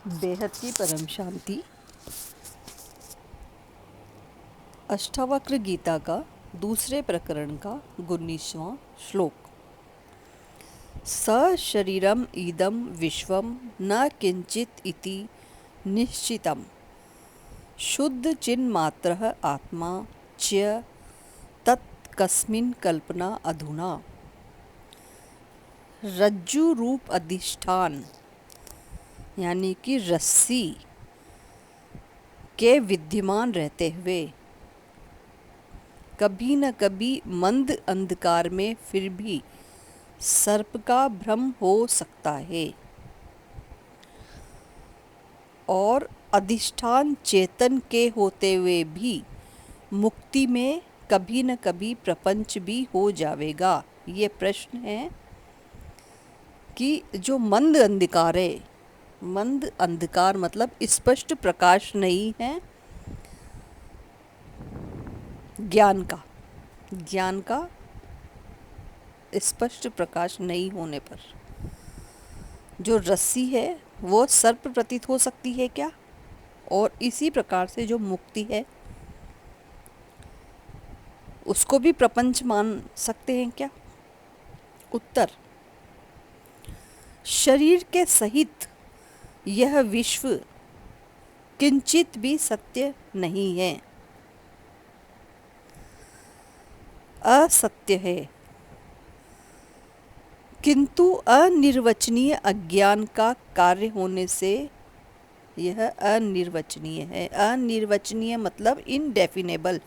बेहद की परम शांति। अष्टावक्र गीता का दूसरे प्रकरण का 19वां श्लोक। स शरीरम इदं विश्वम न किंचित इति निश्चितम शुद्ध चिन्मात्रः आत्मा च तत् कस्मिन् कल्पना अधुना। रज्जु रूप अधिष्ठान यानी कि रस्सी के विद्यमान रहते हुए कभी न कभी मंद अंधकार में फिर भी सर्प का भ्रम हो सकता है, और अधिष्ठान चेतन के होते हुए भी मुक्ति में कभी न कभी प्रपंच भी हो जाएगा। ये प्रश्न है कि जो मंद अंधकार है, मंद अंधकार मतलब स्पष्ट प्रकाश नहीं है ज्ञान का स्पष्ट प्रकाश नहीं होने पर जो रस्सी है वो सर्प प्रतीत हो सकती है क्या? और इसी प्रकार से जो मुक्ति है उसको भी प्रपंच मान सकते हैं क्या? उत्तर, शरीर के सहित यह विश्व किंचित भी सत्य नहीं है, असत्य है, किंतु अनिर्वचनीय अज्ञान का कार्य होने से यह अनिर्वचनीय है। अनिर्वचनीय मतलब इनडेफिनेबल,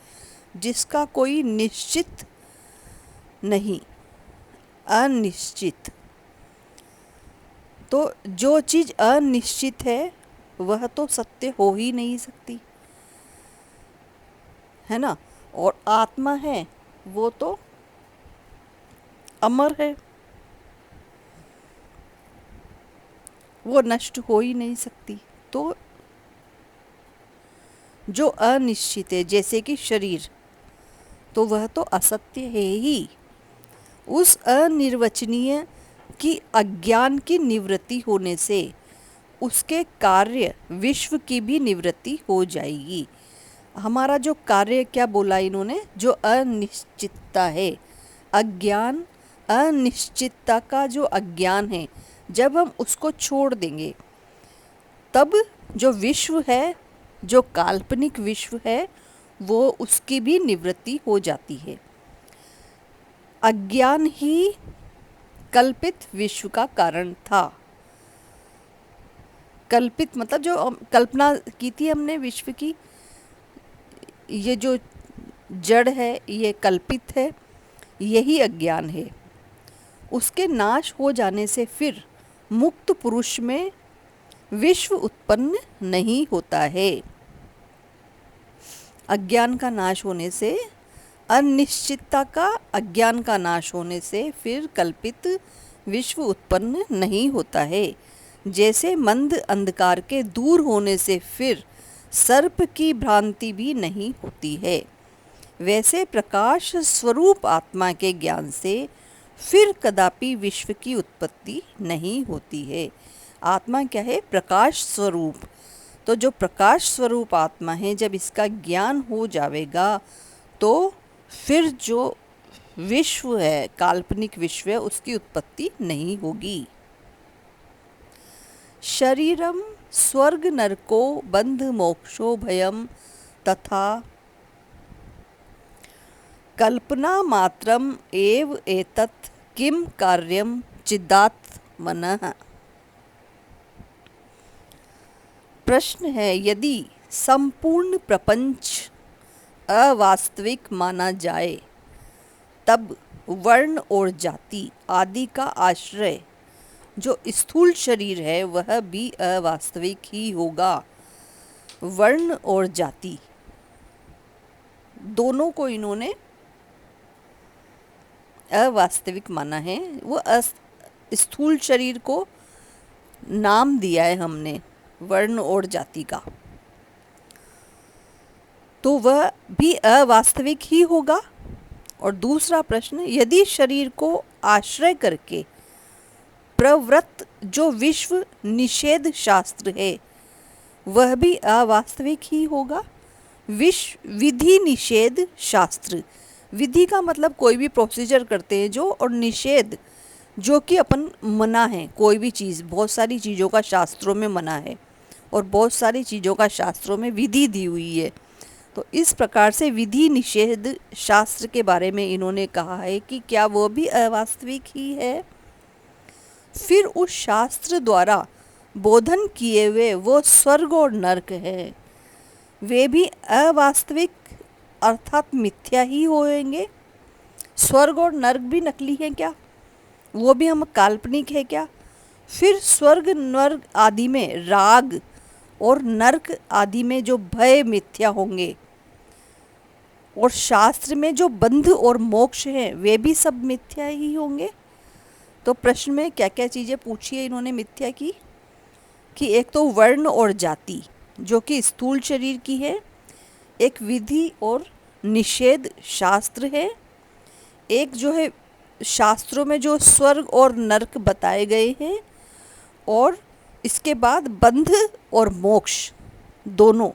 जिसका कोई निश्चित नहीं, अनिश्चित। तो जो चीज़ अनिश्चित है वह तो सत्य हो ही नहीं सकती, है ना। और आत्मा है वो तो अमर है, वो नष्ट हो ही नहीं सकती। तो जो अनिश्चित है जैसे कि शरीर, तो वह तो असत्य है ही। उस अनिर्वचनीय की अज्ञान की निवृत्ति होने से उसके कार्य विश्व की भी निवृत्ति हो जाएगी। हमारा जो कार्य क्या बोला इन्होंने, जो अनिश्चितता है, अज्ञान, अनिश्चितता का जो अज्ञान है, जब हम उसको छोड़ देंगे तब जो विश्व है, जो काल्पनिक विश्व है, वो उसकी भी निवृत्ति हो जाती है। अज्ञान ही कल्पित विश्व का कारण था। कल्पित मतलब जो कल्पना की थी हमने विश्व की, ये जो जड़ है ये कल्पित है, यही अज्ञान है। उसके नाश हो जाने से फिर मुक्त पुरुष में विश्व उत्पन्न नहीं होता है। अज्ञान का नाश होने से, अनिश्चितता का अज्ञान का नाश होने से फिर कल्पित विश्व उत्पन्न नहीं होता है। जैसे मंद अंधकार के दूर होने से फिर सर्प की भ्रांति भी नहीं होती है, वैसे प्रकाश स्वरूप आत्मा के ज्ञान से फिर कदापि विश्व की उत्पत्ति नहीं होती है। आत्मा क्या है? प्रकाश स्वरूप। तो जो प्रकाश स्वरूप आत्मा है, जब इसका ज्ञान हो जाएगा तो फिर जो विश्व है, काल्पनिक विश्व है, उसकी उत्पत्ति नहीं होगी। शरीरम स्वर्ग नरको बंध मोक्षो भयम तथा कल्पना मात्रम एव एतत् किम कार्यम चिदात्मनः। प्रश्न है, यदि संपूर्ण प्रपंच अवास्तविक माना जाए तब वर्ण और जाति आदि का आश्रय जो स्थूल शरीर है वह भी अवास्तविक ही होगा। वर्ण और जाति दोनों को इन्होंने अवास्तविक माना है। वो स्थूल शरीर को नाम दिया है हमने वर्ण और जाति का, तो वह भी अवास्तविक ही होगा। और दूसरा प्रश्न, यदि शरीर को आश्रय करके प्रवृत्त जो विश्व निषेध शास्त्र है वह भी अवास्तविक ही होगा। विधि निषेध शास्त्र, विधि का मतलब कोई भी प्रोसीजर करते हैं जो, और निषेध जो कि अपन मना है कोई भी चीज़, बहुत सारी चीज़ों का शास्त्रों में मना है और बहुत सारी चीज़ों का शास्त्रों में विधि दी हुई है। तो इस प्रकार से विधि निषेध शास्त्र के बारे में इन्होंने कहा है कि क्या वो भी अवास्तविक ही है। फिर उस शास्त्र द्वारा बोधन किए हुए वो स्वर्ग और नरक है, वे भी अवास्तविक अर्थात मिथ्या ही होंगे। स्वर्ग और नरक भी नकली है क्या, वो भी हम काल्पनिक है क्या। फिर स्वर्ग नरक आदि में राग और नरक आदि में जो भय मिथ्या होंगे, और शास्त्र में जो बंध और मोक्ष हैं वे भी सब मिथ्या ही होंगे। तो प्रश्न में क्या क्या चीज़ें पूछी है इन्होंने मिथ्या की, कि एक तो वर्ण और जाति जो कि स्थूल शरीर की है, एक विधि और निषेध शास्त्र है, एक जो है शास्त्रों में जो स्वर्ग और नरक बताए गए हैं, और इसके बाद बंध और मोक्ष दोनों,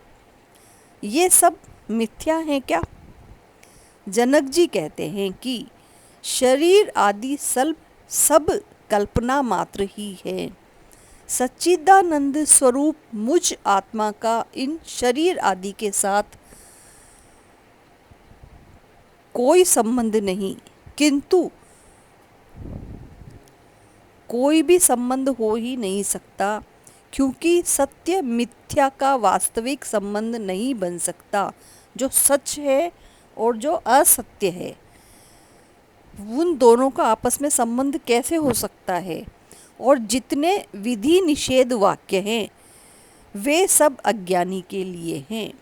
ये सब मिथ्या हैं क्या। जनक जी कहते हैं कि शरीर आदि सब कल्पना मात्र ही है। सच्चिदानंद स्वरूप मुझ आत्मा का इन शरीर आदि के साथ कोई संबंध नहीं, किंतु कोई भी संबंध हो ही नहीं सकता, क्योंकि सत्य मिथ्या का वास्तविक संबंध नहीं बन सकता। जो सच है और जो असत्य है, उन दोनों का आपस में संबंध कैसे हो सकता है। और जितने विधि निषेध वाक्य हैं वे सब अज्ञानी के लिए हैं,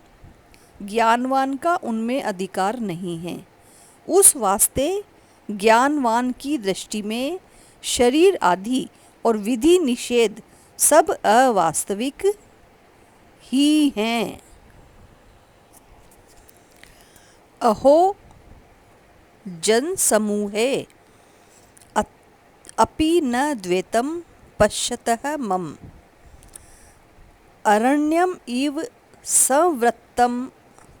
ज्ञानवान का उनमें अधिकार नहीं है। उस वास्ते ज्ञानवान की दृष्टि में शरीर आदि और विधि निषेध सब अवास्तविक ही हैं। अहो जन समूहे अपि न द्वैतम पश्यतः मम, अरण्यम इव संवृत्तम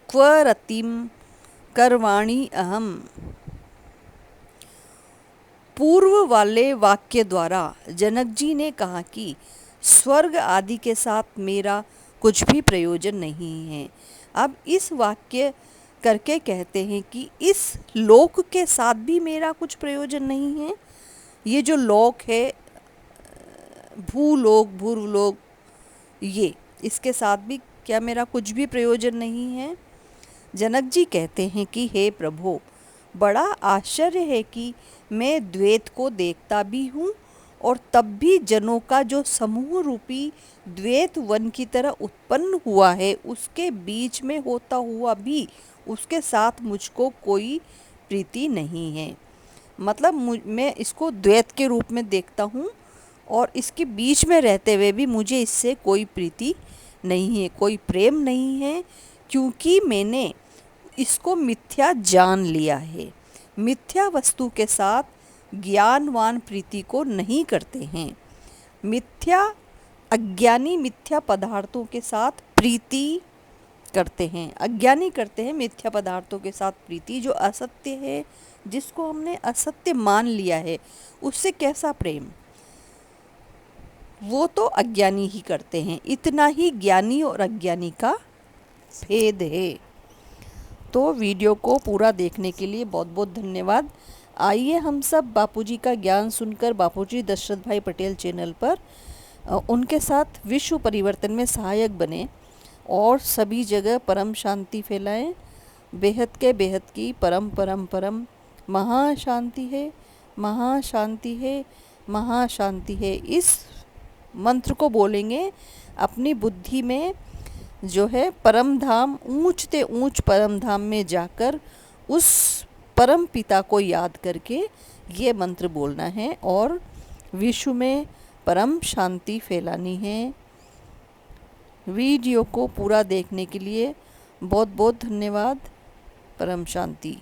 क्व रतिम करवाणि अहम। पूर्व वाले वाक्य द्वारा जनक जी ने कहा कि स्वर्ग आदि के साथ मेरा कुछ भी प्रयोजन नहीं है। अब इस वाक्य करके कहते हैं कि इस लोक के साथ भी मेरा कुछ प्रयोजन नहीं है। ये जो लोक है, भूलोक भूर्वलोक, ये इसके साथ भी क्या मेरा कुछ भी प्रयोजन नहीं है। जनक जी कहते हैं कि हे प्रभु, बड़ा आश्चर्य है कि मैं द्वैत को देखता भी हूँ और तब भी जनों का जो समूह रूपी द्वैत वन की तरह उत्पन्न हुआ है उसके बीच में होता हुआ भी उसके साथ मुझको कोई प्रीति नहीं है। मतलब मैं इसको द्वैत के रूप में देखता हूँ और इसके बीच में रहते हुए भी मुझे इससे कोई प्रीति नहीं है, कोई प्रेम नहीं है, क्योंकि मैंने इसको मिथ्या जान लिया है। मिथ्या वस्तु के साथ ज्ञानवान प्रीति को नहीं करते हैं। अज्ञानी मिथ्या पदार्थों के साथ प्रीति करते हैं, अज्ञानी करते हैं मिथ्या पदार्थों के साथ प्रीति। जो असत्य है, जिसको हमने असत्य मान लिया है, उससे कैसा प्रेम, वो तो अज्ञानी ही करते हैं। इतना ही ज्ञानी और अज्ञानी का भेद है। तो वीडियो को पूरा देखने के लिए बहुत बहुत धन्यवाद। आइए हम सब बापूजी का ज्ञान सुनकर बापूजी दशरथ भाई पटेल चैनल पर उनके साथ विश्व परिवर्तन में सहायक बने और सभी जगह परम शांति फैलाएं। बेहद के बेहद की परम परम परम महाशांति है, महाशांति है, महाशांति है। इस मंत्र को बोलेंगे अपनी बुद्धि में, जो है परम धाम, ऊंच ते ऊंच परम धाम में जाकर उस परम पिता को याद करके ये मंत्र बोलना है और विश्व में परम शांति फैलानी है। वीडियो को पूरा देखने के लिए बहुत बहुत धन्यवाद। परम शांति।